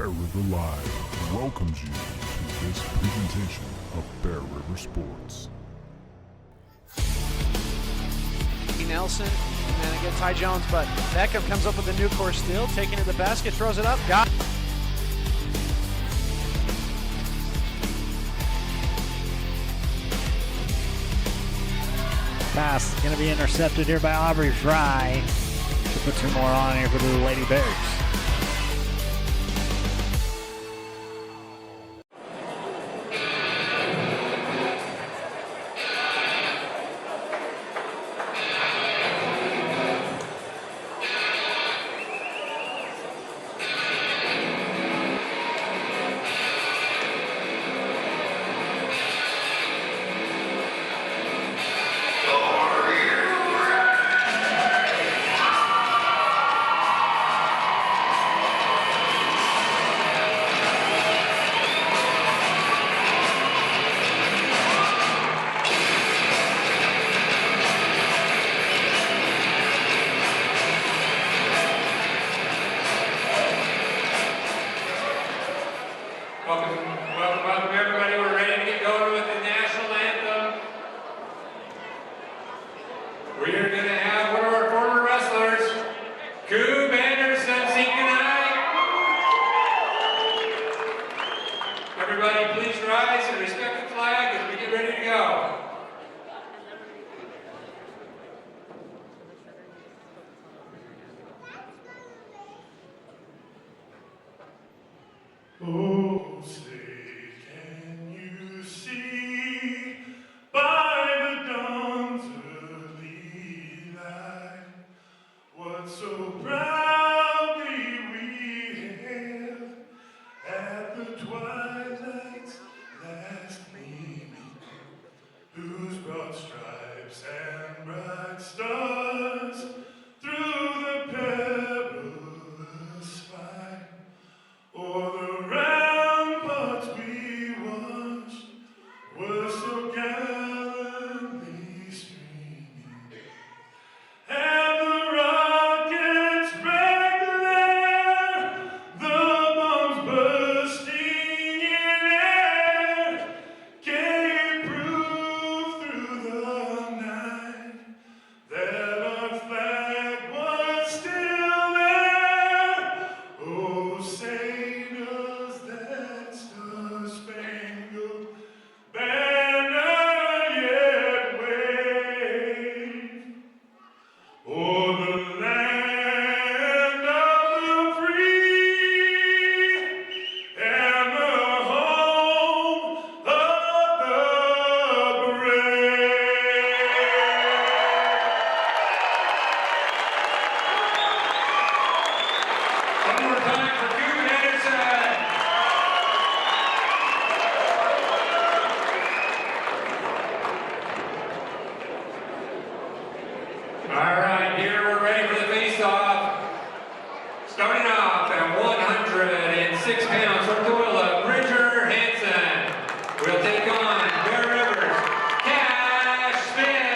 Bear River Live welcomes you to this presentation of Bear River Sports. Nelson, and then again Ty Jones, but Beckham comes up with a new course steal, taking it to the basket, throws it up, got it. Pass going to be intercepted here by Aubrey Fry. She'll put two more on here for the Lady Bears. Welcome everybody. We're ready to get going with the national anthem. We're going to have one of our former wrestlers, Coob Anderson, sing tonight. Everybody please rise and respect the flag as we get ready to go. Oh, say, can you see by the dawn's early light what so proudly we hailed at the twilight's last gleaming, whose broad stripes and bright stars through the perilous fight o'er the ramparts we watched were so gallantly streaming, and the rockets regular, the bombs bursting in air, gave proof through the night that our flag was still there. Oh, say does that star-spangled banner yet wave o'er the land of the free and the home of the brave? One more time for Coob Anderson. All right, here we're ready for the face-off. Starting off at 106 pounds from Tooele, Bridger Hansen will take on Bear Rivers, Cash Smith.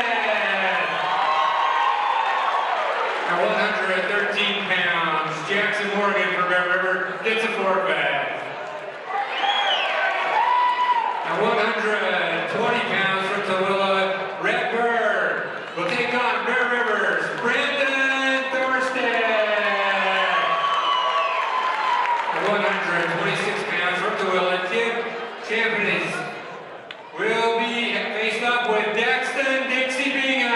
At 113 pounds, Jackson Morgan for Bear River gets a forfeit. At 120 pounds from Tooele, Red Bird will take on Bear Rivers, Brandon Thorsten. At 126 pounds from Tooele, Tim Champions will be faced up with Daxton Dixie Bingham.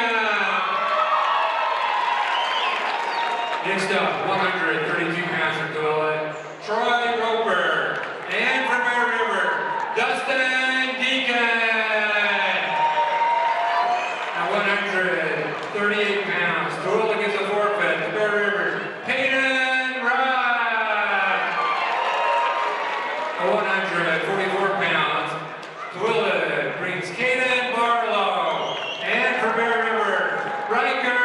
Next up, 132 pounds from Tooele, Troy Roper. And from Bear River, Dustin Deacon. At 138 pounds, Tooele gets a forfeit to Bear Rivers, Peyton Rock. At 144 pounds, Tooele brings Caden Barlow. And for Bear River, Riker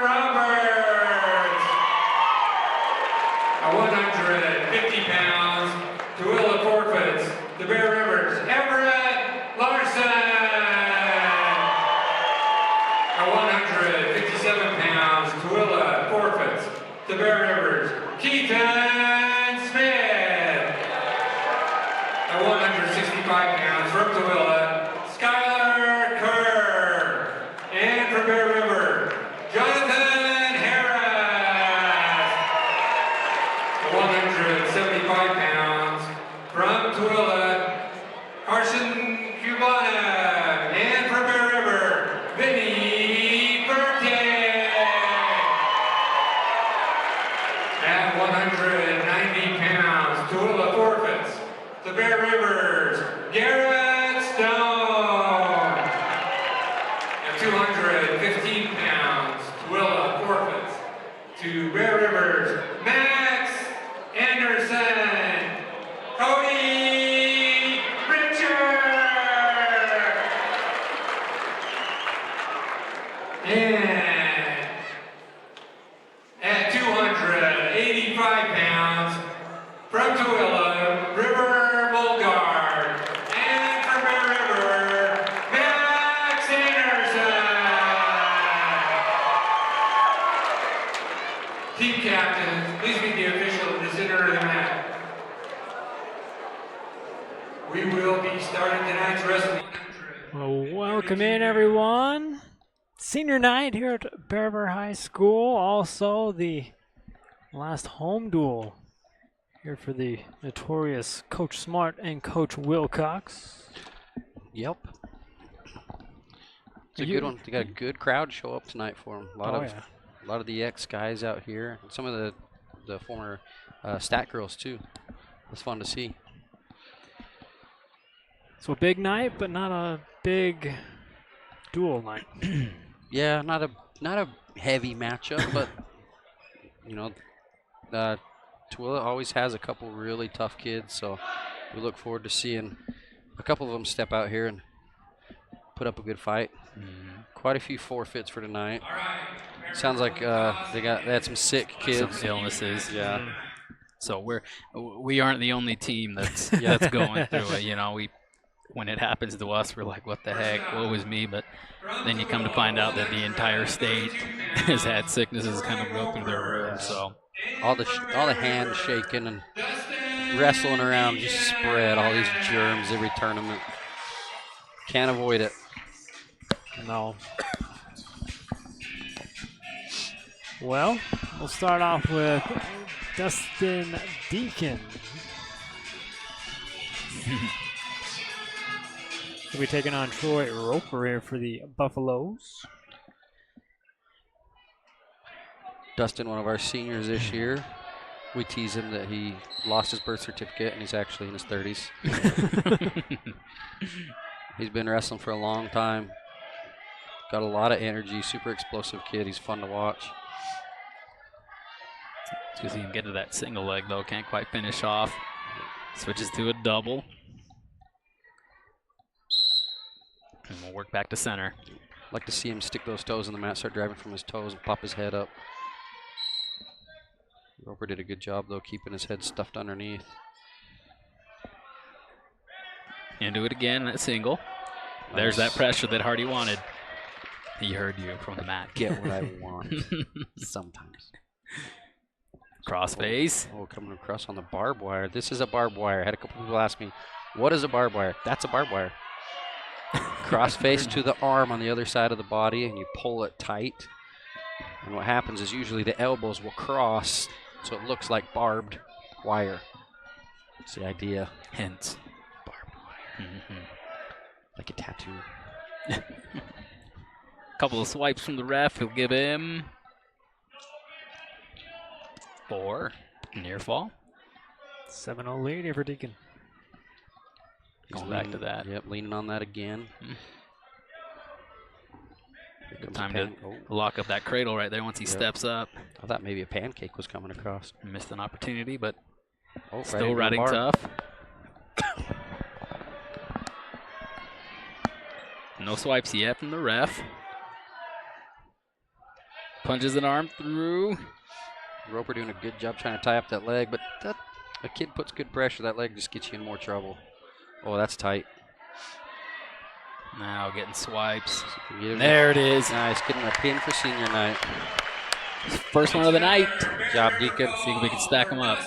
Roberts. At 150 pounds, Tooele forfeits the Bear Rivers, Everett Larson. At 157 pounds, Tooele forfeits the Bear Rivers, Keaton Smith. 95 pounds from Tooele, Skylar Kerr. And from Bear River, Jonathan Harris. 175 pounds from Tooele, Carson Cubana. And from Bear River, Vinny Burke. At 190 pounds, Tooele forfeits. The Bear Rivers, Garrett Stone. At 215 pounds, Tooele forfeits. To Bear Rivers, Max Anderson, Cody Richard. And at 285 pounds, from Tooele, River Mulgard. And from Bear River, Max Anderson. Team captains, please meet the official in the center of the mat. We will be starting tonight's wrestling. Well, welcome in, everyone. Senior night here at Bear River High School. Also, the last home duel here for the notorious Coach Smart and Coach Wilcox. Yep. It's a good one. They got a good crowd show up tonight for them. A lot of the ex guys out here. Some of the former stat girls too. It's fun to see. So a big night, but not a big duel night. Yeah, not a heavy matchup, but you know, Tooele always has a couple really tough kids, so we look forward to seeing a couple of them step out here and put up a good fight. Quite a few forfeits for tonight. Sounds like they had some sick kids, some illnesses. Yeah. So we aren't the only team that's going through it. You know, when it happens to us, we're like, what the heck? Woe is me. But then you come to find out that the entire state has had sicknesses kind of go through their rooms. So all the hands shaking and wrestling around just spread all these germs every tournament. Can't avoid it. No. Well, we'll start off with Dustin Deacon. We'll be taking on Troy Roper here for the Buffaloes. Dustin, one of our seniors this year. We tease him that he lost his birth certificate and he's actually in his 30s. He's been wrestling for a long time. Got a lot of energy, super explosive kid. He's fun to watch. it's because he can get to that single leg, though. Can't quite finish off. Switches to a double. And we'll work back to center. Like to see him stick those toes in the mat, start driving from his toes and pop his head up. Roper did a good job, though, keeping his head stuffed underneath. And do it again, that single. Nice. There's that pressure that Hardy wanted. He heard you from the mat. Get what I want. Sometimes. Crossface. Oh, coming across on the barbed wire. This is a barbed wire. I had a couple people ask me, what is a barbed wire? That's a barbed wire. Crossface to the arm on the other side of the body, and you pull it tight. And what happens is usually the elbows will cross, so it looks like barbed wire. That's the idea. Hence. Barbed wire. Like a tattoo. Couple of swipes from the ref. He'll give him 4. Near fall. 7-0 lead here for Deacon. Going back to that. Yep, leaning on that again. Good time to lock up that cradle right there once he steps up. I thought maybe a pancake was coming across. Missed an opportunity, but right still riding tough. No swipes yet from the ref. Punches an arm through. Roper doing a good job trying to tie up that leg, but a kid puts good pressure. That leg just gets you in more trouble. Oh, that's tight. Now getting swipes. There it is. Nice, getting a pin for senior night. First one of the night. Good job, Deacon. See if we can stack them up.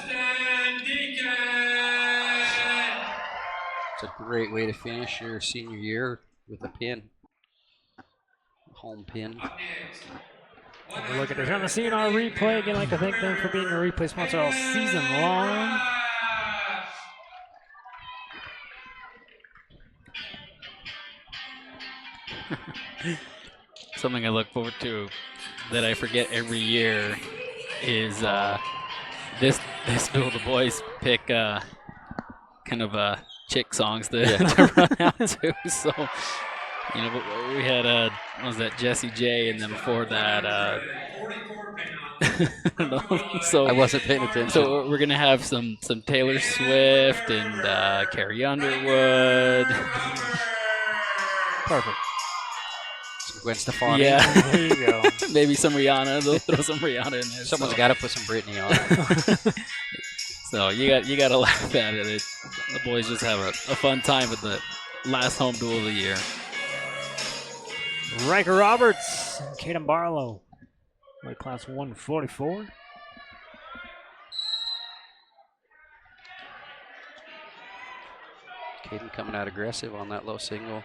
It's It's a great way to finish your senior year with a pin. Home pin. We're looking at it on the CNR replay. Again, I'd like to thank them for being a replay sponsor all season long. Something I look forward to that I forget every year is this duel. The boys pick kind of chick songs to, to run out to. So, you know, we had what was that, Jessie J, and then before that, so I wasn't paying attention. So we're gonna have some Taylor Swift and Carrie Underwood. Perfect. Some Gwen Stefani. Yeah, There you go. maybe some Rihanna. They'll throw some Rihanna in there. Someone's got to put some Britney on. So you got to laugh at it. The boys just have a fun time with the last home duel of the year. Riker Roberts and Caden Barlow. Weight class 144. Caden coming out aggressive on that low single.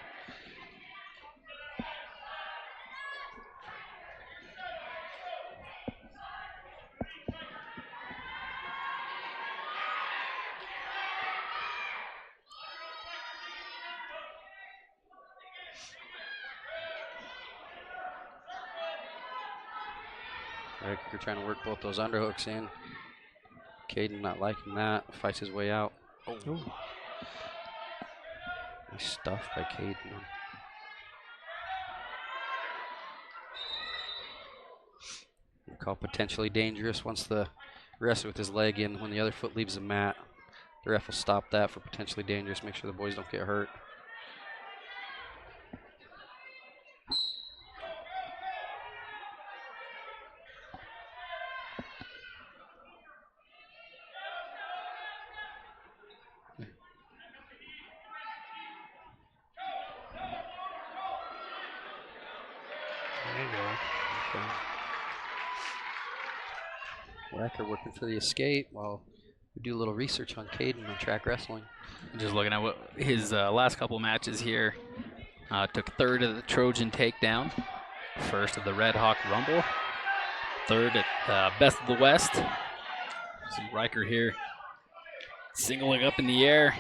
Riker trying to work both those underhooks in. Caden not liking that. Fights his way out. Oh. Nice stuff by Caden. Call potentially dangerous once the rest with his leg in. When the other foot leaves the mat, the ref will stop that for potentially dangerous. Make sure the boys don't get hurt. There you go. Okay. Riker working for the escape while we do a little research on Caden on track wrestling. Just looking at what his last couple matches here. Took third of the Trojan takedown, first of the Red Hawk Rumble, third at Best of the West. See Riker here singling up in the air.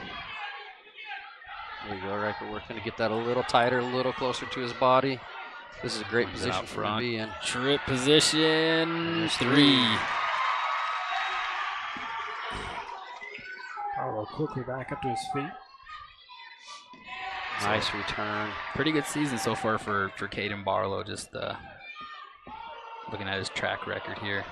There you go, Riker working to get that a little tighter, a little closer to his body. This is a great Brings it position out for him to be in. Trip position, 3. Barlow quickly back up to his feet. Nice return. Pretty good season so far for Caden Barlow, just looking at his track record here.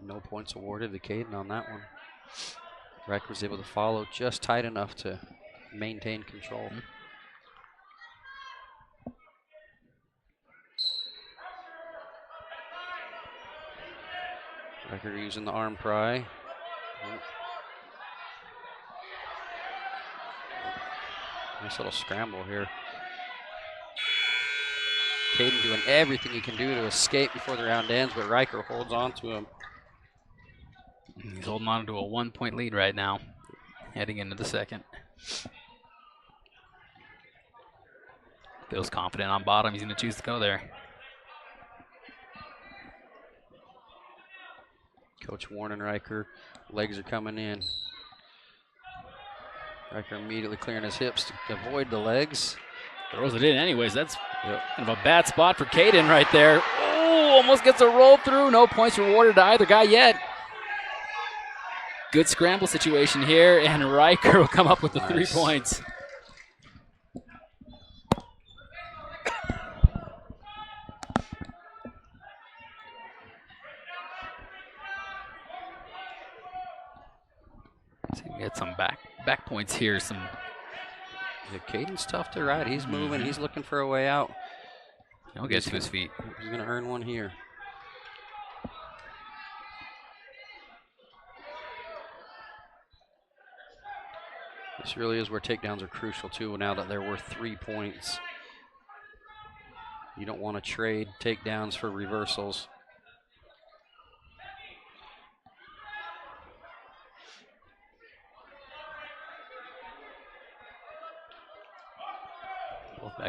No points awarded to Caden on that one. Riker was able to follow just tight enough to maintain control. Riker using the arm pry. Nice little scramble here. Caden doing everything he can do to escape before the round ends, but Riker holds on to him. He's holding on to a 1-point lead right now, heading into the second. Feels confident on bottom. He's going to choose to go there. Coach warning Riker. Legs are coming in. Riker immediately clearing his hips to avoid the legs. Throws it in anyways. That's kind of a bad spot for Caden right there. Oh, almost gets a roll through. No points rewarded to either guy yet. Good scramble situation here, and Riker will come up with the 3 points. So we get some back points here. Yeah, Caden's tough to ride. He's moving. He's looking for a way out. He'll get to his feet. He's going to earn one here. This really is where takedowns are crucial too, now that they're worth 3 points. You don't want to trade takedowns for reversals.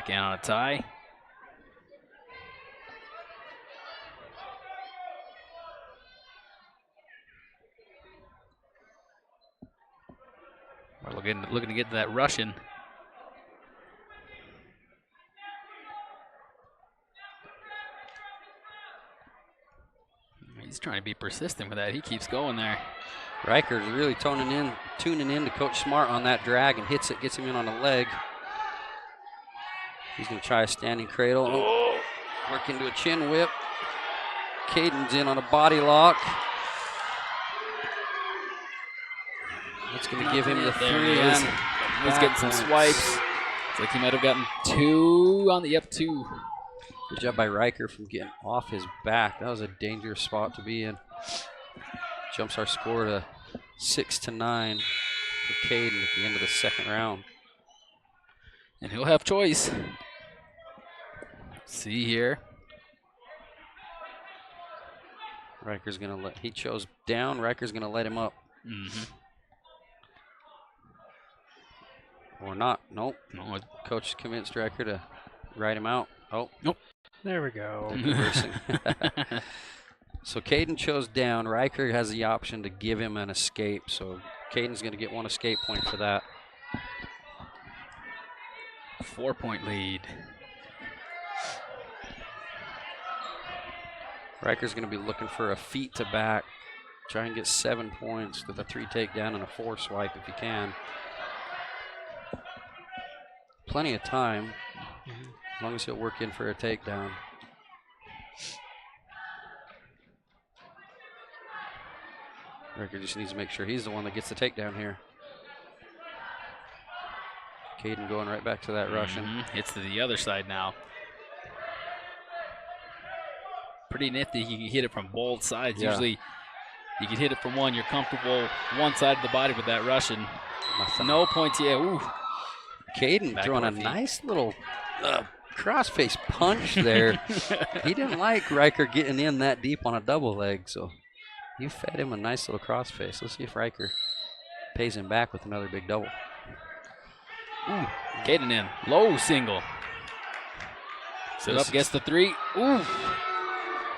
back in on a tie. We're looking to get to that Russian. He's trying to be persistent with that. He keeps going there. Riker's really tuning in to Coach Smart on that drag and hits it, gets him in on the leg. He's going to try a standing cradle. Oh, work into a chin whip. Caden's in on a body lock. That's going to give him the There three. he is. And He's getting some swipes. Looks like he might have gotten 2 on the two. Good job by Riker from getting off his back. That was a dangerous spot to be in. Jumps our score to 6-9 for Caden at the end of the second round. And he'll have choice. See here. Riker's going to he chose down. Riker's going to let him up. Or not. Nope. No, Coach convinced Riker to ride him out. Oh. Nope. There we go. So Caden chose down. Riker has the option to give him an escape. So Caden's going to get 1 escape point for that. 4-point lead. Riker's going to be looking for a feet to back. Try and get 7 points with a 3 takedown and a 4 swipe if you can. Plenty of time, as long as he'll work in for a takedown. Riker just needs to make sure he's the one that gets the takedown here. Caden going right back to that Russian. Hits to the other side now. Pretty nifty. You can hit it from both sides. Yeah. Usually you can hit it from one. You're comfortable one side of the body with that Russian. No points yet. Ooh. Caden throwing a nice little crossface punch there. He didn't like Riker getting in that deep on a double leg, so you fed him a nice little crossface. Let's see if Riker pays him back with another big double. Ooh. Caden in. Low single. Sit up, gets the 3. Ooh.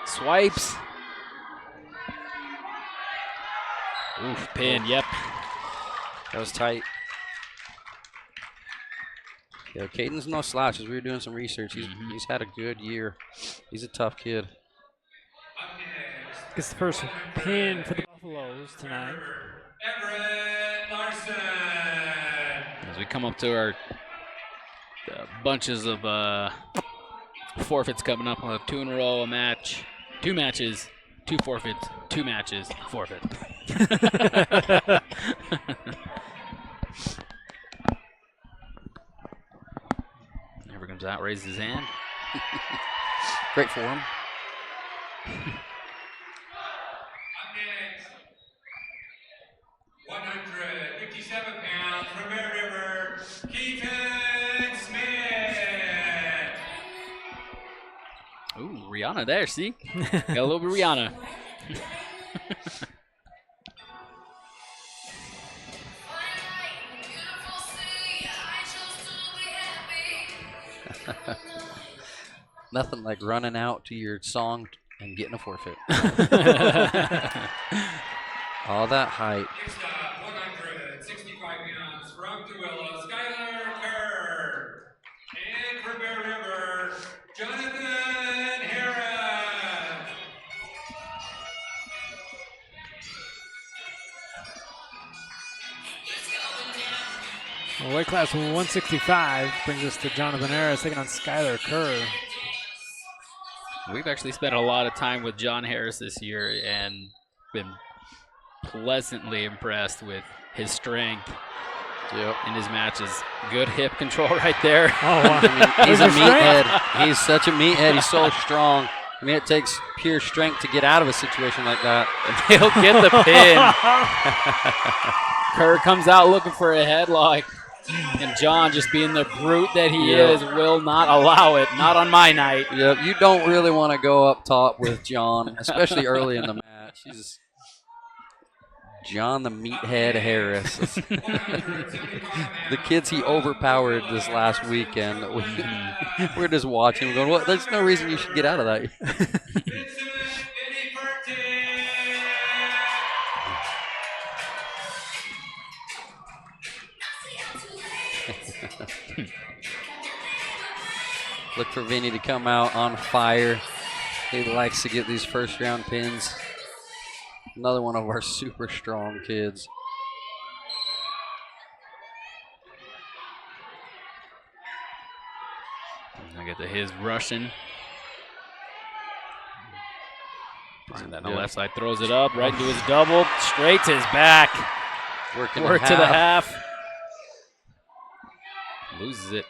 Swipes. Oof, pin, yep. That was tight. Yeah, Caden's no slouch. As we were doing some research, he's had a good year. He's a tough kid. Gets the first pin for the Buffaloes tonight. Everett Larson. As we come up to our bunches of forfeits coming up, we'll have 2 in a row, a match, 2 matches, 2 forfeits, 2 matches, forfeit. Never comes out, raises his hand. Great for him. Up next, 157 pounds from Bear River, Keaton Smith. Ooh, Rihanna there, see? Got a little bit of Rihanna. Nothing like running out to your song and getting a forfeit. All that height. Next up, 165 pounds from Tooele, Skylar Kerr. And from Bear River, Jonathan Harris. Well, weight class 165 brings us to Jonathan Harris taking on Skylar Kerr. We've actually spent a lot of time with John Harris this year and been pleasantly impressed with his strength in his matches. Good hip control right there. Oh, wow. I mean, he's a meathead. He's such a meathead. He's so strong. I mean, it takes pure strength to get out of a situation like that. And he'll get the pin. Kerr comes out looking for a headlock. And John, just being the brute that he is, will not allow it. Not on my night. Yep, you don't really want to go up top with John, especially early in the match. He's John the Meathead Harris. The kids he overpowered this last weekend. We're just watching. We're going, well, there's no reason you should get out of that. Look for Vinny to come out on fire. He likes to get these first round pins. Another one of our super strong kids. I get to his Russian. And then the left side throws it up right to his double, straight to his back. Work to the half. Loses it.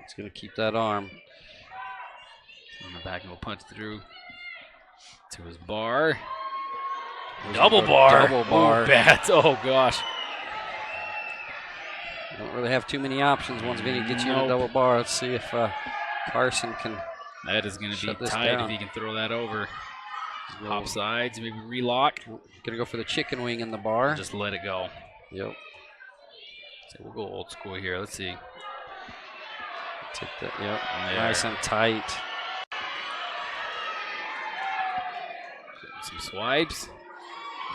It's going to keep that arm. And the back and will punch through to his bar. Double bar. Double bar. Ooh, bad. Oh, gosh. Don't really have too many options once Vinny gets you in a double bar. Let's see if Carson can. That is going to be tight down. if he can throw that over. Hop sides, maybe relock. Gonna go for the chicken wing in the bar. Just let it go. Yep. So we'll go old school here. Let's see. Take that. Yep. There. Nice and tight. Some swipes.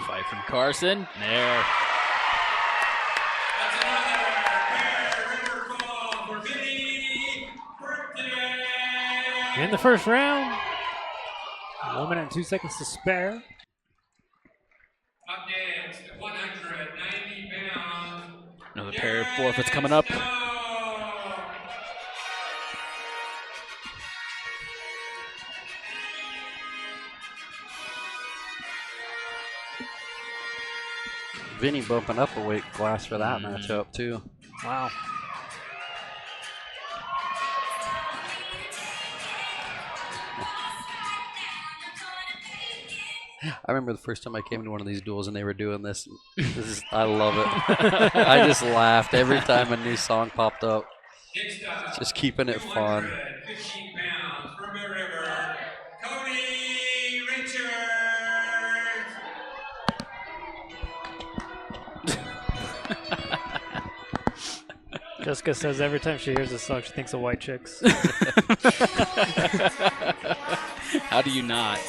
Fight from Carson. There. In the first round, 1 minute and 2 seconds to spare. Up next, 190 pounds. Another pair of forfeits coming up. Vinny bumping up a weight class for that matchup too. Wow. I remember the first time I came to one of these duels and they were doing this. I love it. I just laughed every time a new song popped up. Just keeping it fun. 15 pounds from the river, Cody Richards. Jessica says every time she hears this song, she thinks of White Chicks. How do you not?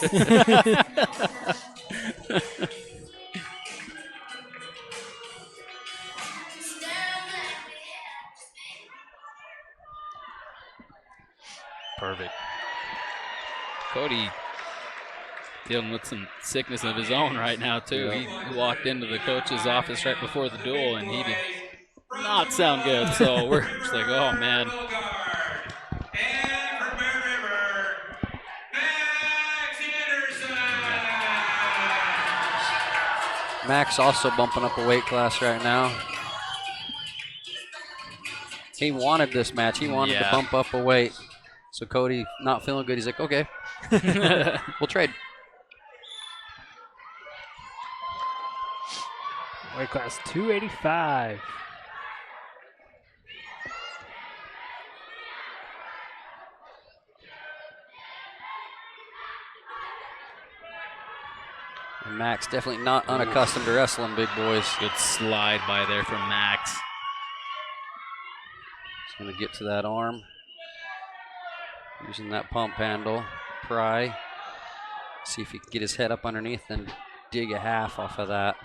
Perfect. Cody dealing with some sickness of his own right now, too. He walked into the coach's office right before the duel, and he did not sound good. So we're just like, oh, man. Max also bumping up a weight class right now. He wanted this match. He wanted to bump up a weight. So Cody not feeling good. He's like, okay, we'll trade. Weight class 285. And Max definitely not unaccustomed to wrestling big boys. Good slide by there from Max. He's going to get to that arm. Using that pump handle. Pry. See if he can get his head up underneath and dig a half off of that.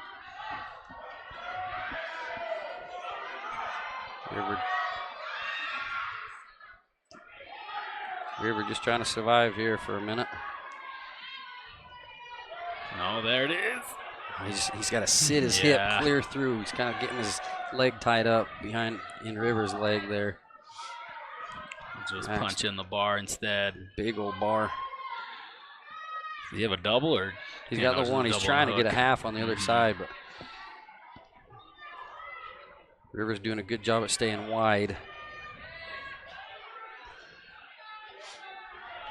River just trying to survive here for a minute. Oh, there it is. He's got to sit his hip clear through. He's kind of getting his leg tied up behind in River's leg there. Just punch in the bar instead. Big old bar. Does he have a double or? He's got the one. He's trying to get a half on the other side, but River's doing a good job at staying wide.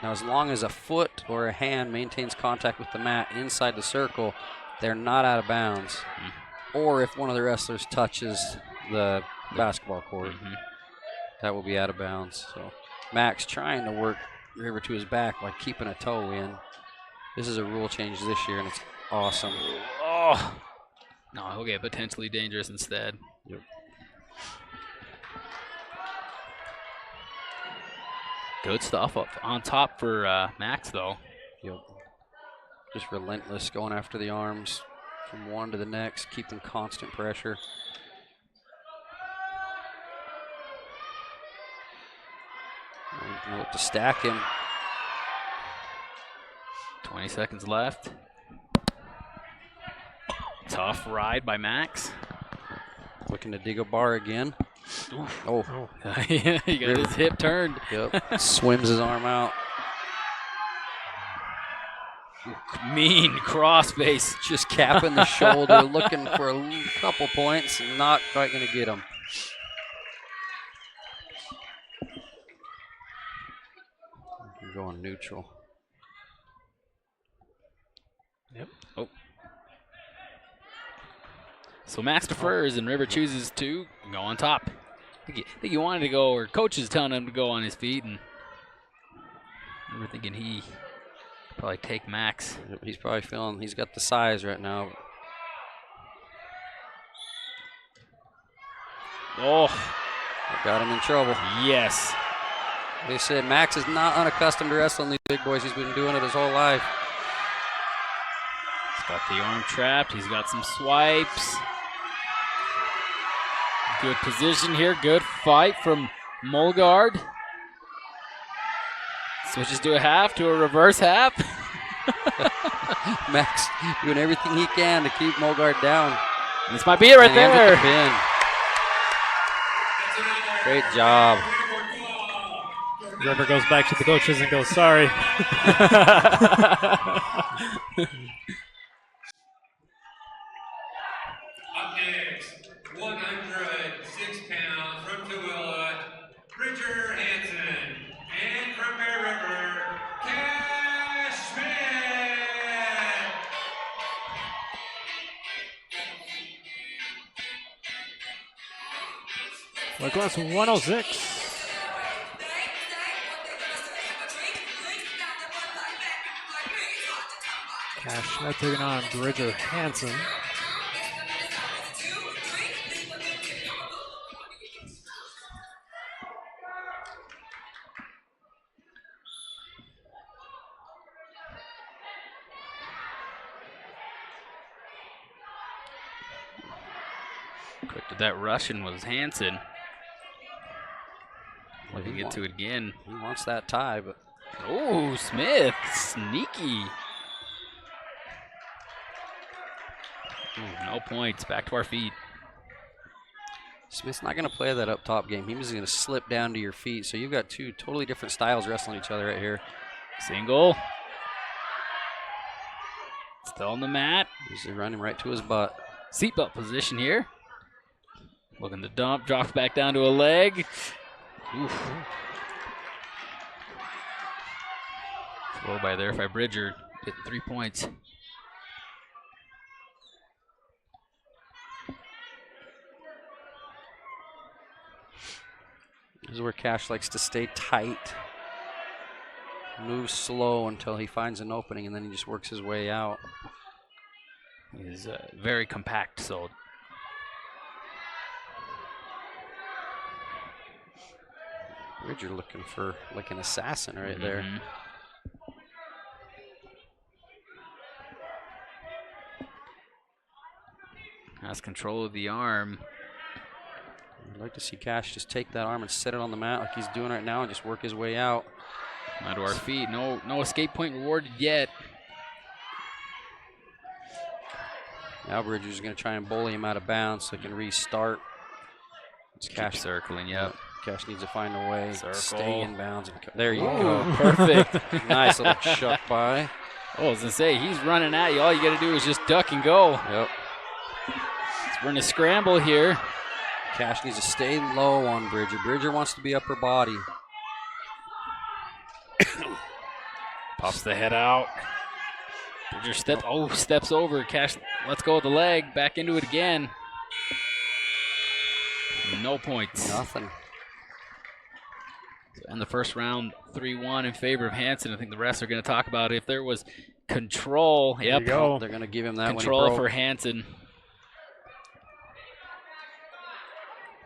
Now, as long as a foot or a hand maintains contact with the mat inside the circle, they're not out of bounds. Or if one of the wrestlers touches the basketball court, that will be out of bounds. So Max trying to work River to his back by keeping a toe in. This is a rule change this year, and it's awesome. Oh. No, he'll get potentially dangerous instead. Yep. Good stuff up on top for Max, though. Yep. Just relentless, going after the arms from one to the next, keeping constant pressure. Look to stack him. 20 seconds left. Tough ride by Max. Looking to dig a bar again. Oof. Oh. Yeah, he got his hip turned. Yep. Swims his arm out. Mean crossface. Just capping the shoulder, looking for a couple points, not quite going to get him. You're going neutral. Yep. Oh. So Max defers and River chooses to go on top. I think he wanted to go, or coach is telling him to go on his feet, and we're thinking he could probably take Max. He's probably feeling he's got the size right now. Oh, Got him in trouble. yes. They said Max is not unaccustomed to wrestling these big boys. He's been doing it his whole life. He's got the arm trapped. He's got some swipes. Good position here. Good fight from Mulgard. Switches to a half, to a reverse half. Max doing everything he can to keep Mulgard down. This might be it right And he ends with there. the pin. Great job. River goes back to the coaches and goes, sorry. Up next, 106 pounds from Tooele, Bridger Hansen. And from Bear River, Cash Smith. Like class 106. Cash Schmidt taking on Bridger Hansen. Quick to that Russian was Hansen. Well, Looking to get to it again. He wants that tie, but Oh, Smith, sneaky. Ooh, no points, back to our feet. Smith's not going to play that up top game. He was going to slip down to your feet. So you've got two totally different styles wrestling each other right here. Single. Still on the mat. He's running right to his butt. Seatbelt position here. Looking to dump, drops back down to a leg. Oof. Slow by there by Bridger, getting 3 points. This is where Cash likes to stay tight. Moves slow until he finds an opening, and then he just works his way out. He's very compact, so Bridger looking for like an assassin right there. Has control of the arm. I'd like to see Cash just take that arm and set it on the mat like he's doing right now and just work his way out. Now to our feet. No escape point rewarded yet. Now Bridger's going to try and bully him out of bounds so he can restart. It's Keep Cash circling, yep. Cash needs to find a way to Circle. stay in bounds. And there you Ooh, go. perfect. Nice little chuck by. Oh, I was going to say, he's running at you. All you got to do is just duck and go. Yep. We're in a scramble here. Cash needs to stay low on Bridger. Bridger wants to be upper body. Pops the head out. Bridger steps over. Cash lets go of the leg. Back into it again. No points. Nothing. And the first round, 3-1 in favor of Hansen. I think the rest are going to talk about it. If there was control, There you go. They're going to give him that control when for Hansen.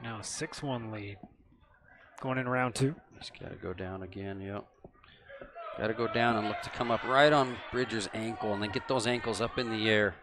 Now 6-1 lead. Going in round 2. He's got to go down again, yep. Got to go down and look to come up right on Bridger's ankle and then get those ankles up in the air.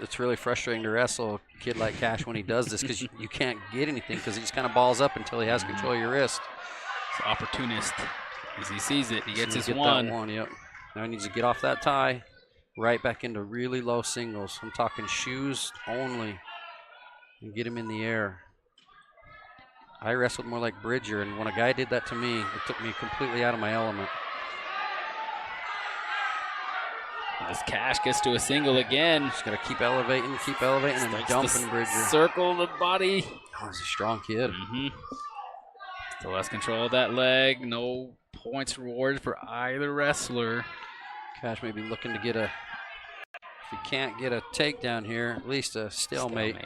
It's really frustrating to wrestle a kid like Cash when he does this because you can't get anything because he just kind of balls up until he has control of your wrist. It's opportunist. As he sees it, he gets his That one, yep. Now he needs to get off that tie, right back into really low singles. I'm talking shoes only, and get him in the air. I wrestled more like Bridger, and when a guy did that to me, it took me completely out of my element. As Cash gets to a single again. Just got to keep elevating and dumping Bridger. Circle the body. Oh, he's a strong kid. Still has control of that leg. No points rewarded for either wrestler. Cash may be looking to get a, if he can't get a takedown here, at least a stalemate.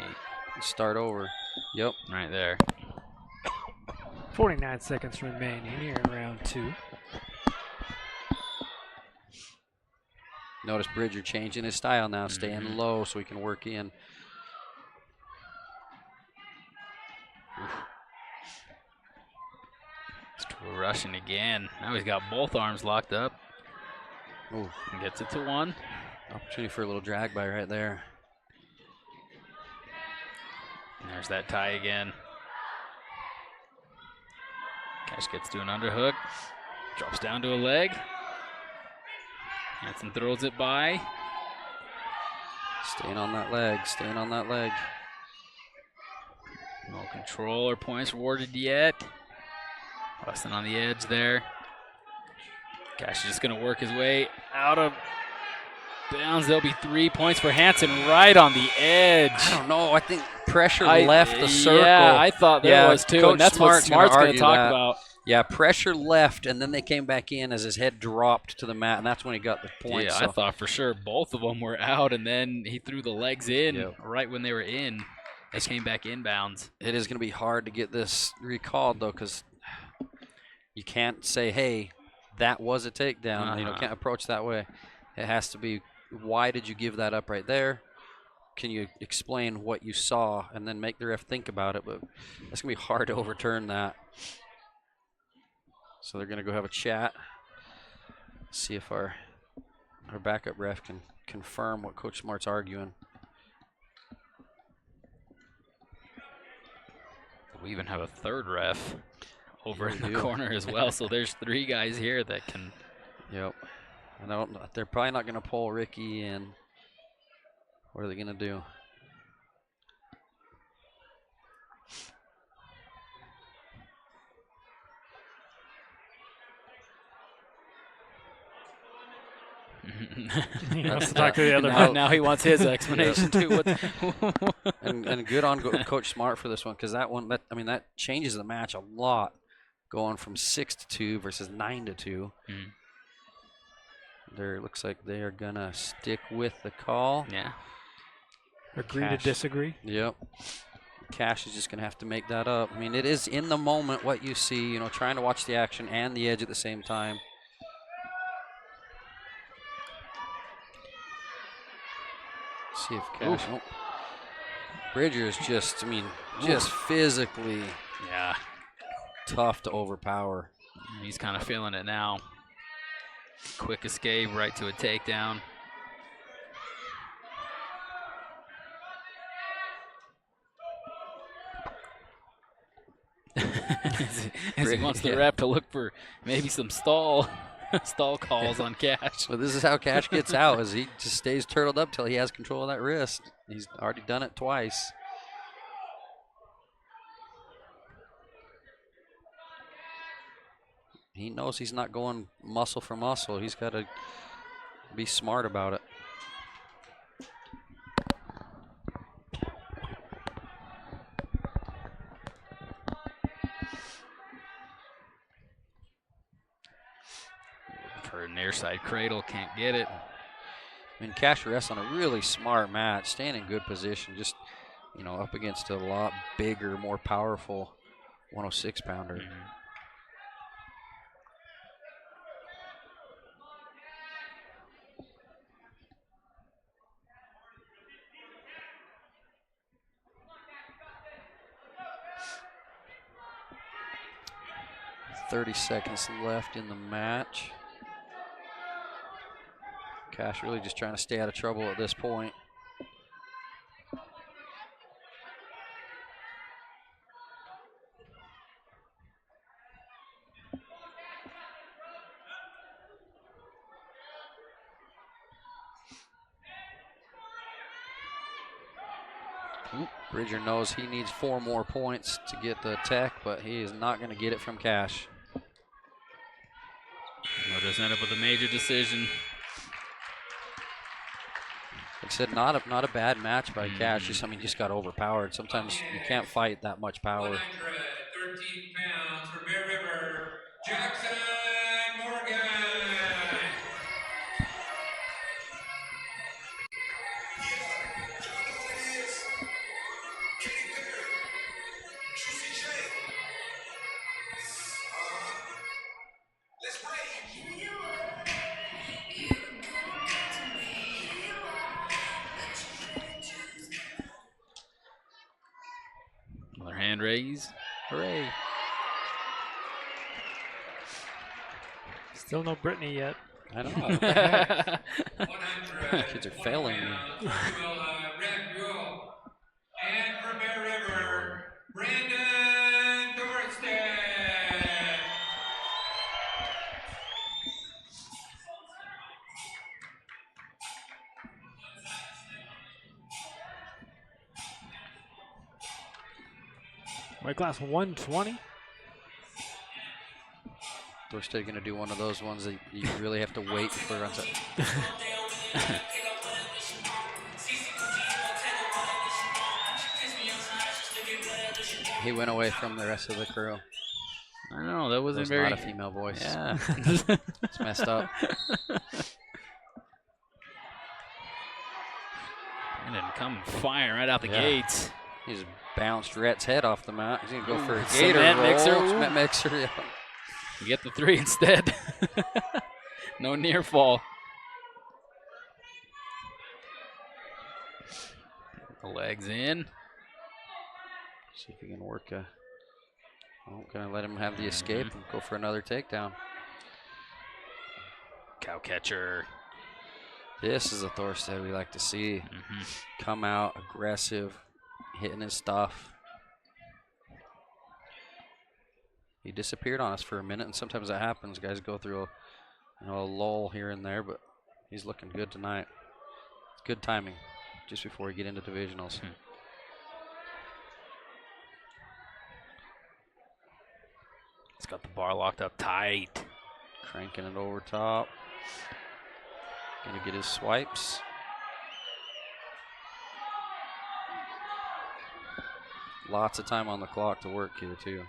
Start over. Yep. Right there. 49 seconds remaining here in round 2. Notice Bridger changing his style now, staying low so he can work in. Tooele rushing again. Now he's got both arms locked up. Ooh. And gets it to 1. Opportunity for a little drag by right there. And there's that tie again. Cash gets to an underhook. Drops down to a leg. Hansen throws it by. Staying on that leg, No control or points rewarded yet. Busting on the edge there. Cash is just going to work his way out of bounds. There'll be 3 points for Hansen right on the edge. I don't know. I think pressure left the circle. Yeah, I thought there was too. Coach And that's what Smart's going to talk about. Yeah, pressure left, and then they came back in as his head dropped to the mat, and that's when he got the point. Yeah, I thought for sure both of them were out, and then he threw the legs in right when they were in. They came back inbounds. It is going to be hard to get this recalled, though, because you can't say, hey, that was a takedown. You can't approach that way. It has to be, why did you give that up right there? Can you explain what you saw and then make the ref think about it? But it's going to be hard to overturn that. So they're going to go have a chat, see if our backup ref can confirm what Coach Smart's arguing. We even have a third ref over in the corner as well. So there's 3 guys here that can. Yep. They're probably not going to pull Ricky in. What are they going to do? He wants to talk to the other. Now he wants his explanation too. and good on Coach Smart for this one, because that changes the match a lot, going from 6-2 versus 9-2. There looks like they are gonna stick with the call. Yeah. Agree to disagree. Yep. Cash is just gonna have to make that up. I mean, it is in the moment what you see. Trying to watch the action and the edge at the same time. See if Cash. Oh. Bridger is just physically tough to overpower. He's kind of feeling it now. Quick escape right to a takedown. as he wants the ref to look for maybe some stall calls on Cash. But this is how Cash gets out, is he just stays turtled up till he has control of that wrist. He's already done it twice. He knows he's not going muscle for muscle. He's got to be smart about it. Airside cradle, can't get it. I mean, Cash wrestling a really smart match, staying in good position, just, you know, up against a lot bigger, more powerful 106-pounder. 30 seconds left in the match. Cash really just trying to stay out of trouble at this point. Bridger knows he needs 4 more points to get the tech, but he is not going to get it from Cash. We'll just end up with a major decision. Like I said, not a bad match by Cash. Just, I mean, just got overpowered. Sometimes you can't fight that much power. 113 pounds for Bear River, Jackson Morgan. Another hand raise. Hooray. Still no Brittany yet. I know. 100 Kids are failing me. And from Bear River, Brandon Thorsten. Weight class 120. We're still going to do one of those ones that you really have to wait for. He went away from the rest of the crew. I don't know, that wasn't There's very... not a female voice. Yeah. It's messed up. Brandon come firing right out the gates. He just bounced Rhett's head off the mat. He's going to go for a Cement gator roll. mixer. Cement mixer, yeah. You get the 3 instead. No near fall. The legs in. See if he can work a... Oh, gonna let him have the escape and go for another takedown. Cow catcher. This is a Thorstead we like to see. Come out aggressive, hitting his stuff. He disappeared on us for a minute, and sometimes that happens. Guys go through a lull here and there, but he's looking good tonight. It's good timing just before we get into divisionals. It's got the bar locked up tight. Cranking it over top. Gonna get his swipes. Lots of time on the clock to work here too.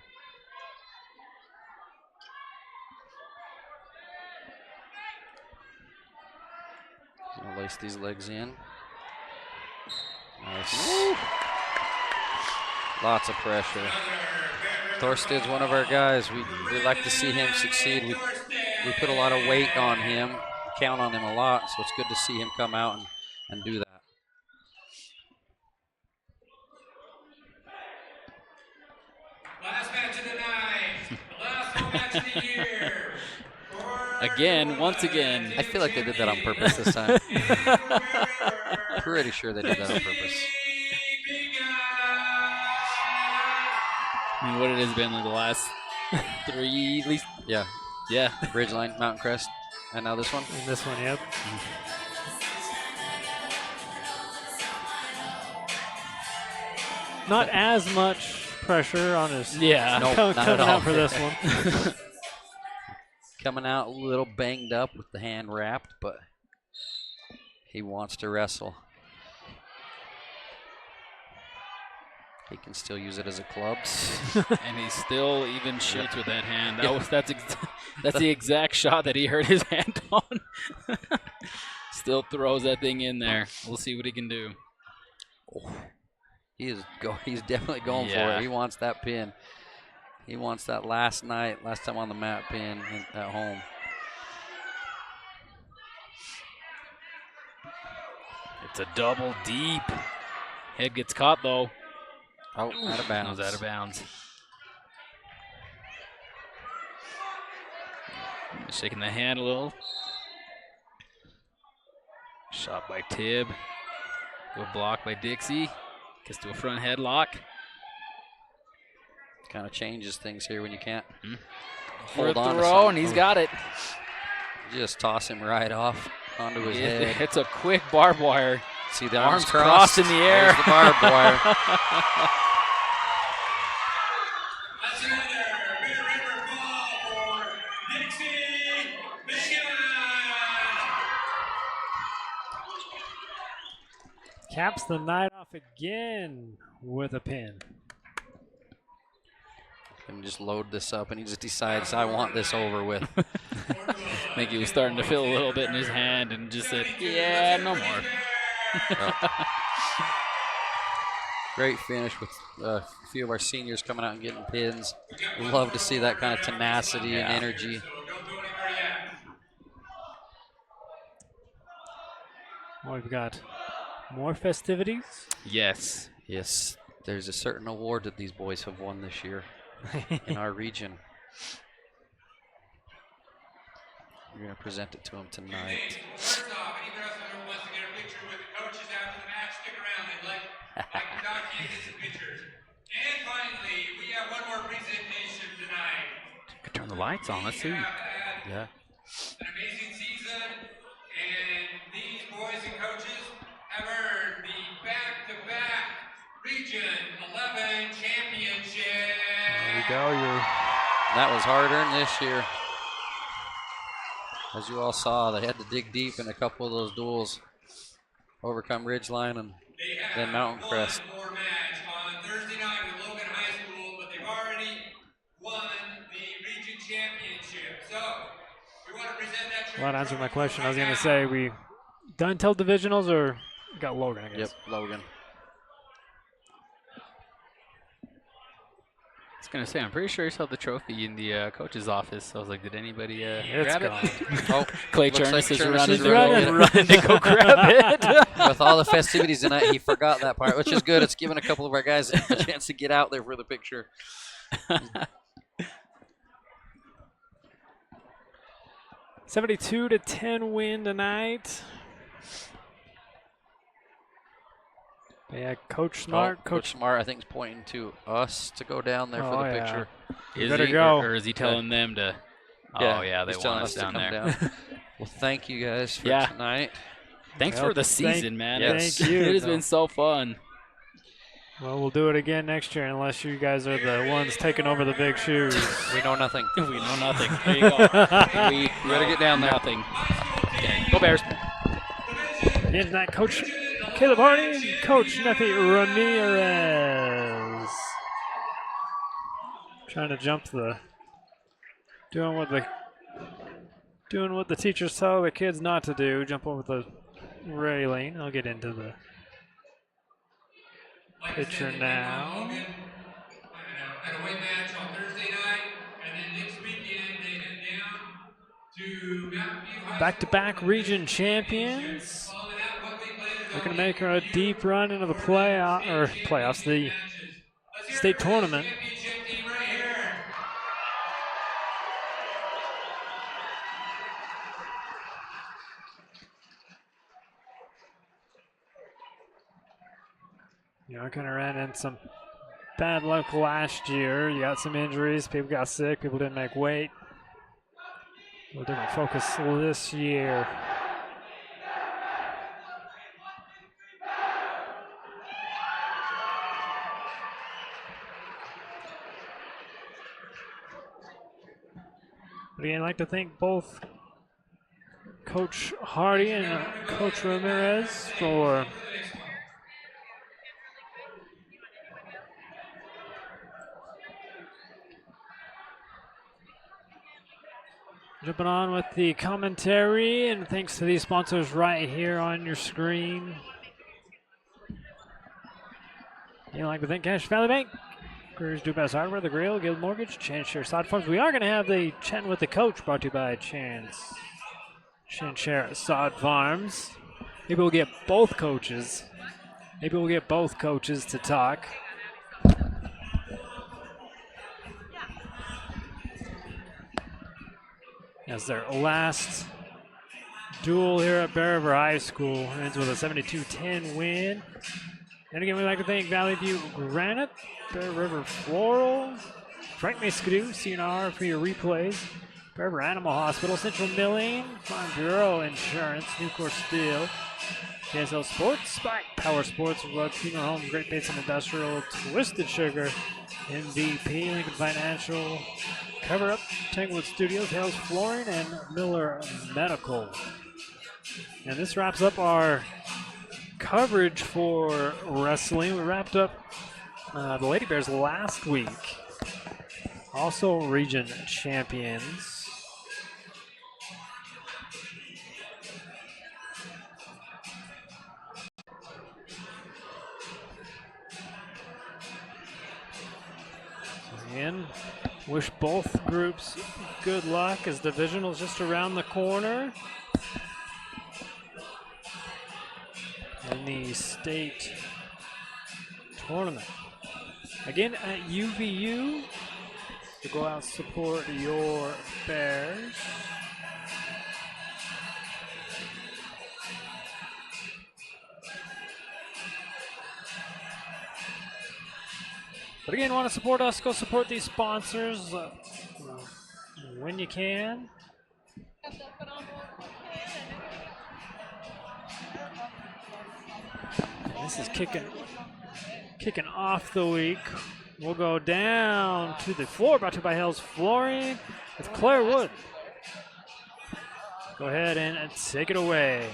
Gonna lace these legs in. Nice. Lots of pressure. Thorsted's one of our guys. We like to see him succeed. We put a lot of weight on him, count on him a lot, so it's good to see him come out and do that. Last match of the night, the last home match of the year. Again, once again. I feel like they did that on purpose this time. Pretty sure they did that on purpose. I mean, what it has been like the last 3 at least. Yeah. Yeah. Ridgeline, Mountain Crest, and now this one. And this one, yep. Not as much pressure on his. Yeah. Nope, coming not at all. out for this one. Coming out a little banged up with the hand wrapped, but he wants to wrestle. He can still use it as a club. And he still even shoots with that hand. That's the exact shot that he hurt his hand on. Still throws that thing in there. We'll see what he can do. Oh, he's definitely going for it. He wants that pin. He wants that last time on the mat pin at home. It's a double deep. Head gets caught though. Oh, out of bounds. Out of bounds. Shaking the hand a little. Shot by Tibb. Good block by Dixie. Gets to a front headlock. Kind of changes things here when you can't hold on to throw, something. And he's got it. Just toss him right off onto his head. It's a quick barbed wire. See the arms crossed in the air. There's the barbed wire. That's another Big River ball for Dixie Megan. Caps the night off again with a pin. And just load this up, and he just decides, I want this over with. I think he was starting to feel a little bit in his hand and just said, yeah, no more. Great finish with a few of our seniors coming out and getting pins. Love to see that kind of tenacity and energy. Well, we've got more festivities. Yes. Yes, there's a certain award that these boys have won this year in our region. We're going to present it to them tonight. First off, anyone else who wants to get a picture with the coaches after the match, stick around. They'd like to talk to you and get some pictures. And finally, we have one more presentation tonight. Could turn the lights on. Let's see. Yeah. An amazing season, and these boys and coaches have earned the back-to-back Region 11 championship. There we go. That was hard-earned this year. As you all saw, they had to dig deep in a couple of those duels. Overcome Ridgeline and then Mountain Crest. One more match on Thursday night with Logan High School, but they've already won the region championship. So we want to present that. Well, that answered my question. I was going to say, we done till divisionals or got Logan, I guess? Yep, Logan. I was going to say, I'm pretty sure you saw the trophy in the coach's office. I was like, did anybody It's grab gone. it? Oh, Clay looks like Chernus is Chernus is running to go grab it. With all the festivities tonight, he forgot that part, which is good. It's giving a couple of our guys a chance to get out there for the picture. 72-10 win tonight. Yeah, Coach Smart. Coach Smart, I think, is pointing to us to go down there for the picture. Is better he, go. Or is he telling them to? Oh yeah, they he's want telling us to down come there. down. Well, thank you guys for Yeah. tonight. Thanks Well, for the thank- season, man. yes. Thank you. It has been so fun. Well, we'll do it again next year unless you guys are the ones taking over the big shoes. We know nothing. We know nothing. There you go. We gotta get down there. Nothing. Okay, go Bears. Again tonight, Coach Caleb Hardy and Coach Nephi Ramirez. Trying to jump doing what the teachers tell the kids not to do, jump over the railing. I'll get into the picture now. An away match on Thursday night, and then next weekend they head down to Mountain View High Back-to-back School. region champions. Following that, what we play is Looking to make a deep run into the playoffs, the state tournament. championship team right here. You know, kind of ran in some bad luck last year. You got some injuries. People got sick. People didn't make weight. A little different focus this year. But again, I'd like to thank both Coach Hardy and Coach Ramirez for Jumping on with the commentary, and thanks to these sponsors right here on your screen. You like to thank Cash Valley Bank, Careers Do Best Hardware, The Grill, Guild Mortgage, Chance Share Side Farms. We are going to have the Chatting with the Coach brought to you by Chance Share Sod Farms. Maybe we'll get both coaches. Maybe we'll get both coaches to talk. As their last duel here at Bear River High School ends with a 72-10 win. And again, we'd like to thank Valley View Granite, Bear River Floral, Frank Mescadoo, CNR for your replays, Bear River Animal Hospital, Central Milling, Farm Bureau Insurance, Nucor Steel, KSL Sports, Spike Power Sports, Rug Funeral Home, Great Basin Industrial, Twisted Sugar, MVP, Lincoln Financial, Cover Up, Tanglewood Studios, Hales Flooring, and Miller Medical. And this wraps up our coverage for wrestling. We wrapped up the Lady Bears last week. Also region champions. Again, wish both groups good luck as divisionals just around the corner. In the state tournament. Again, at UVU, to go out support your Bears. But again, want to support us, go support these sponsors when you can. This is kicking off the week. We'll go down to the floor, brought to you by Hales Flooring with Claire Wood. Go ahead and take it away.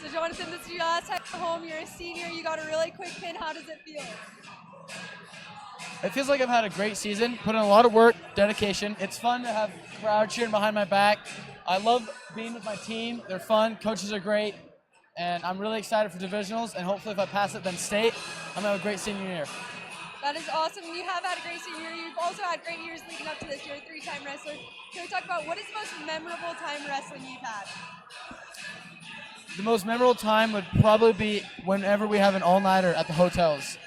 So Jonathan, this is your last time at home. You're a senior. You got a really quick pin. How does it feel? It feels like I've had a great season, put in a lot of work, dedication. It's fun to have a crowd cheering behind my back. I love being with my team. They're fun. Coaches are great. And I'm really excited for divisionals. And hopefully if I pass it, then state, I'm going to have a great senior year. That is awesome. You have had a great senior year. You've also had great years leading up to this. You're a three-time wrestler. Can we talk about what is the most memorable time wrestling you've had? The most memorable time would probably be whenever we have an all-nighter at the hotels.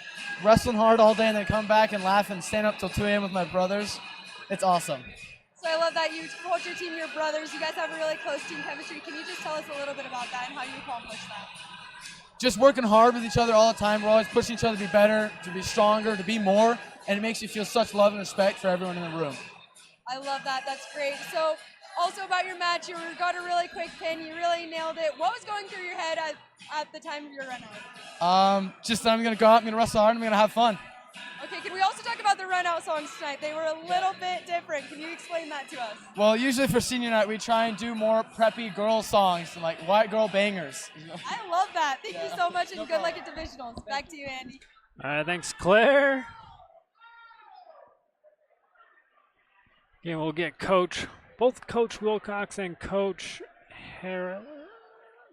Wrestling hard all day and then come back and laugh and stand up till 2 a.m. with my brothers. It's awesome. So I love that you support your team, your brothers. You guys have a really close team chemistry. Can you just tell us a little bit about that and how you accomplish that? Just working hard with each other all the time. We're always pushing each other to be better, to be stronger, to be more, and it makes you feel such love and respect for everyone in the room. I love that. That's great. So also about your match, you got a really quick pin. You really nailed it. What was going through your head at the time of your run out? Just that I'm going to go out, I'm going to wrestle hard, I'm going to have fun. Okay, can we also talk about the run out songs tonight? They were a little bit different. Can you explain that to us? Well, usually for senior night, we try and do more preppy girl songs, like white girl bangers. I love that. Thank you so much, and good luck at divisionals. Back to you, Andy. All right, thanks, Claire. Again, we'll get both Coach Wilcox and Coach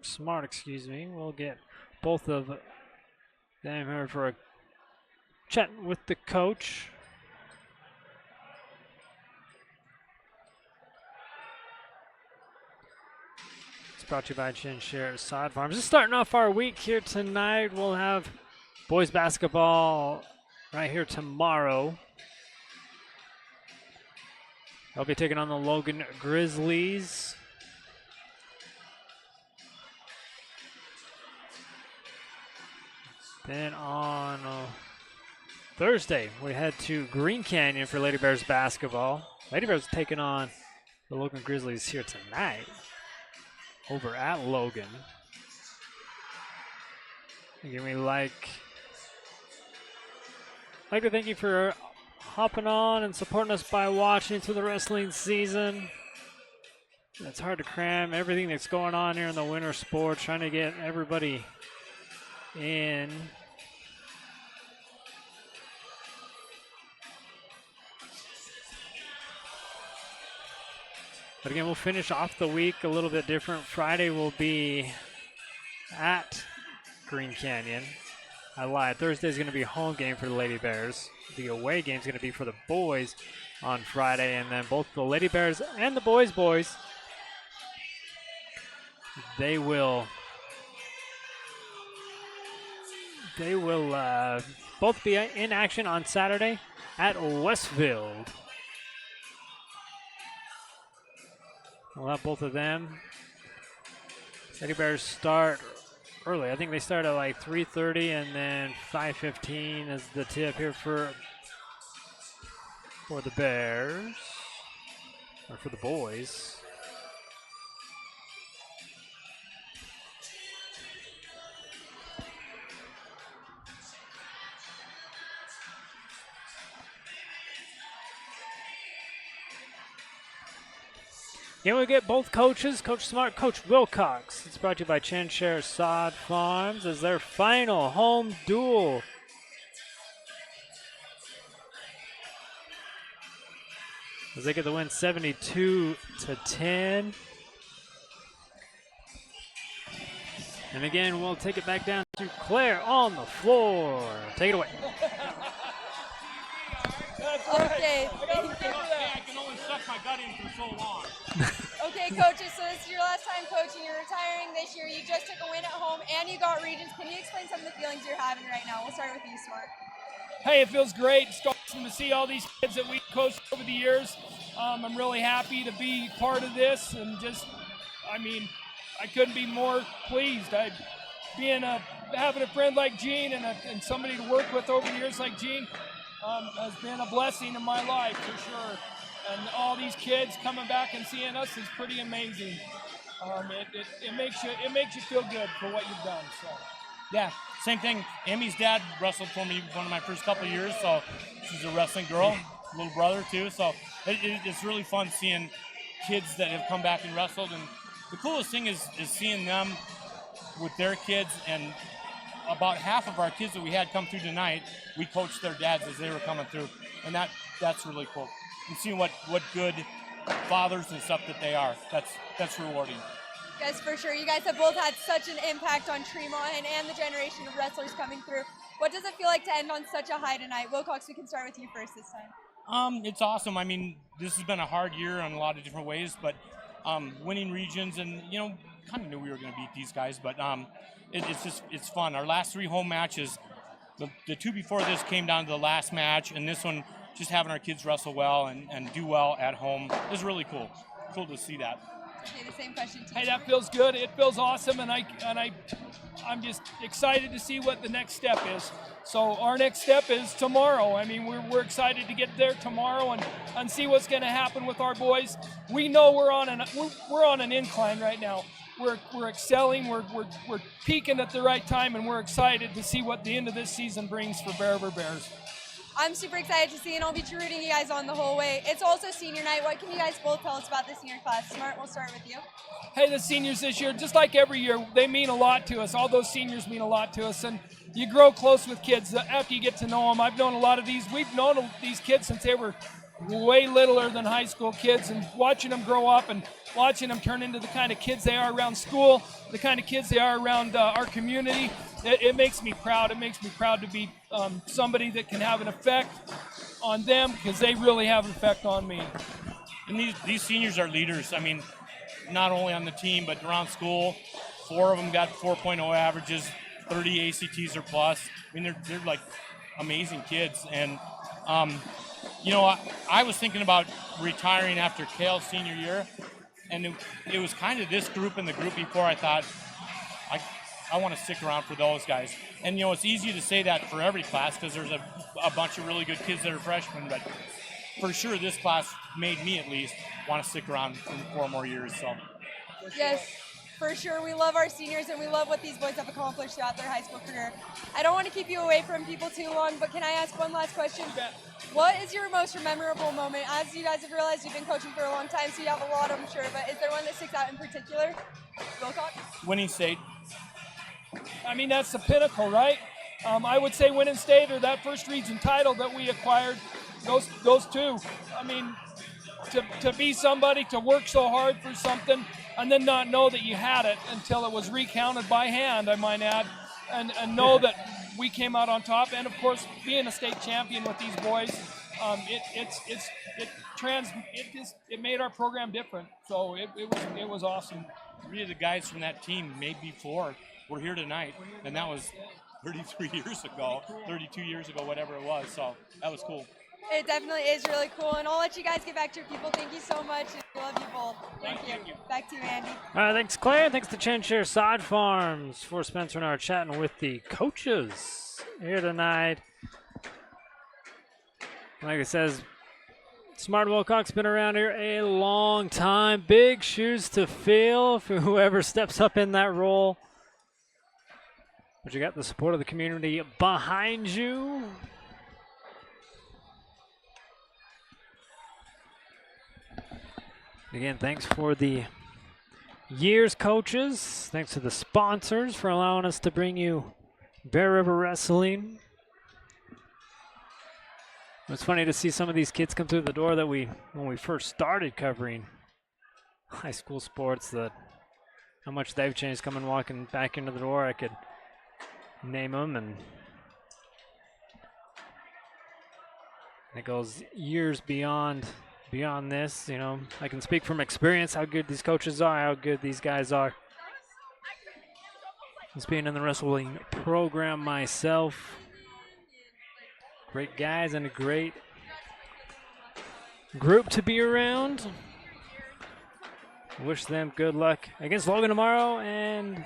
Smart, we'll get both of them here for a chat with the coach. It's brought to you by Chin Share Sod Farms. Just starting off our week here tonight. We'll have boys basketball right here tomorrow. They'll be taking on the Logan Grizzlies. Then on Thursday, we head to Green Canyon for Lady Bears basketball. Lady Bears taking on the Logan Grizzlies here tonight over at Logan. Again, we like to thank you for hopping on and supporting us by watching through the wrestling season. It's hard to cram everything that's going on here in the winter sports, trying to get everybody in. But again, we'll finish off the week a little bit different. Friday will be at Green Canyon. I lied. Thursday's going to be a home game for the Lady Bears. The away game is going to be for the boys on Friday, and then both the Lady Bears and the boys, they will both be in action on Saturday at Westfield. We'll have both of them. Lady Bears start early. I think they start at like 3:30, and then 5:15 is the tip here for the Bears, or for the boys. Here we get both coaches, Coach Smart, Coach Wilcox. It's brought to you by Chanshire Sod Farms as their final home duel. As they get the win 72-10. And again, we'll take it back down to Claire on the floor. Take it away. Okay. I can only suck my gut in for so long. Okay, coaches, so this is your last time coaching. You're retiring this year. You just took a win at home and you got regions. Can you explain some of the feelings you're having right now? We'll start with you, Smart. Hey, it feels great. It's awesome to see all these kids that we coached over the years. I'm really happy to be part of this, and I couldn't be more pleased. Having a friend like Gene and somebody to work with over the years like Gene has been a blessing in my life for sure. And all these kids coming back and seeing us is pretty amazing. It makes you feel good for what you've done. So. Yeah, same thing. Amy's dad wrestled for me one of my first couple of years, so she's a wrestling girl, little brother too. So it's really fun seeing kids that have come back and wrestled. And the coolest thing is seeing them with their kids. And about half of our kids that we had come through tonight, we coached their dads as they were coming through, and that's really cool. And seeing what good fathers and stuff that they are, that's rewarding. Yes, for sure. You guys have both had such an impact on Tremont and the generation of wrestlers coming through. What does it feel like to end on such a high tonight? Wilcox, we can start with you first this time. It's awesome. I mean, this has been a hard year in a lot of different ways, but winning regions and, kind of knew we were going to beat these guys, but it's fun. Our last 3 home matches, the 2 before this came down to the last match, and this one, just having our kids wrestle well and do well at home is really cool. Cool to see that. Okay, the same question to you. Hey, that feels good. It feels awesome, and I'm just excited to see what the next step is. So our next step is tomorrow. I mean, we're excited to get there tomorrow and see what's going to happen with our boys. We know we're on an incline right now. We're excelling. We're peaking at the right time, and we're excited to see what the end of this season brings for Bear River Bears. I'm super excited to see, and I'll be rooting you guys on the whole way. It's also senior night. What can you guys both tell us about the senior class? Smart, we'll start with you. Hey, the seniors this year, just like every year, they mean a lot to us. All those seniors mean a lot to us, and you grow close with kids after you get to know them. I've known a lot of these. We've known these kids since they were way littler than high school kids, and watching them grow up and watching them turn into the kind of kids they are around school, the kind of kids they are around our community. It makes me proud. It makes me proud to be somebody that can have an effect on them, because they really have an effect on me. And these seniors are leaders. I mean, not only on the team, but around school. 4 of them got 4.0 averages, 30 ACTs or plus. I mean, they're like amazing kids. And, I was thinking about retiring after Kale's senior year, and it was kind of this group and the group before I thought, I want to stick around for those guys. And, it's easy to say that for every class because there's a bunch of really good kids that are freshmen, but for sure this class made me at least want to stick around for 4 more years. So. Yes, for sure. We love our seniors, and we love what these boys have accomplished throughout their high school career. I don't want to keep you away from people too long, but can I ask one last question? What is your most memorable moment? As you guys have realized, you've been coaching for a long time, so you have a lot, I'm sure, but is there one that sticks out in particular? Wilcox? Winning state. I mean, that's the pinnacle, right? I would say winning state or that first region title that we acquired, those 2. I mean, to be somebody, to work so hard for something, and then not know that you had it until it was recounted by hand, I might add, and know that we came out on top. And of course, being a state champion with these boys, it made our program different. So it was awesome. 3 of the guys from that team, maybe 4, were here tonight, and that was 33 years ago, 32 years ago, whatever it was. So that was cool. It definitely is really cool, and I'll let you guys get back to your people. Thank you so much. We love you both. Thank you. Back to you, Andy. All right, thanks, Claire. Thanks to Chenshire Sod Farms for sponsoring our chatting with the coaches here tonight. Like it says, Smart Wilcox been around here a long time. Big shoes to fill for whoever steps up in that role. But you got the support of the community behind you. Again, thanks for the years, coaches. Thanks to the sponsors for allowing us to bring you Bear River Wrestling. It's funny to see some of these kids come through the door that when we first started covering high school sports, that how much they've changed coming walking back into the door. I could name them, and it goes years beyond this. You know, I can speak from experience how good these coaches are, how good these guys are. Just being in the wrestling program myself. Great guys and a great group to be around. Wish them good luck against Logan tomorrow, and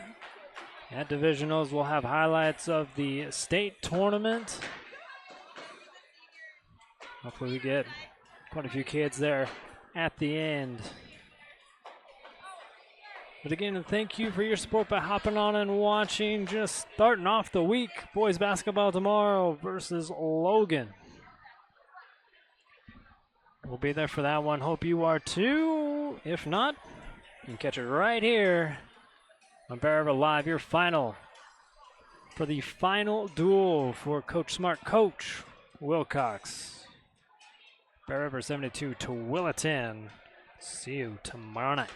at divisionals we'll have highlights of the state tournament. Hopefully we get quite a few kids there at the end. But again, thank you for your support by hopping on and watching. Just starting off the week, boys basketball tomorrow versus Logan. We'll be there for that one. Hope you are too. If not, you can catch it right here on Bear River Live, your final for the final duel for Coach Smart, Coach Wilcox. Bear River 72 to Tooele 10. See you tomorrow night.